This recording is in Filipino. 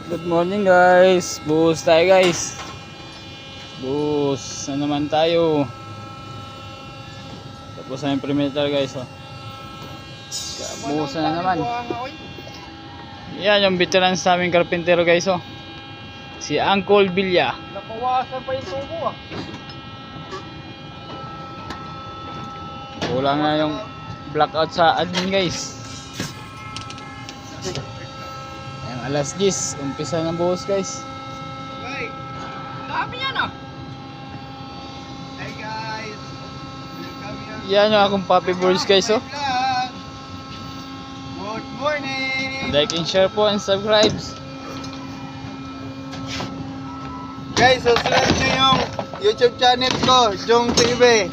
Good morning guys. Buhos tayo guys. Buhos na naman tayo. Tapos na yung perimeter guys. Oh. Buhos na naman. Yan yung veteran sa aming karpintero guys. Oh. Si Uncle Villa. Napawasan pa yung tubo ah. Kulang na yung blackout sa admin guys. Ayan, alas 10. Umpisa ng buhos guys. Okay. Dami yan ah. Hey guys. Welcome Yan yung akong puppy birds guys. Oh. Good morning. Like and share po and subscribe. Guys, subscribe nyo yung YouTube channel ko, Jong TV.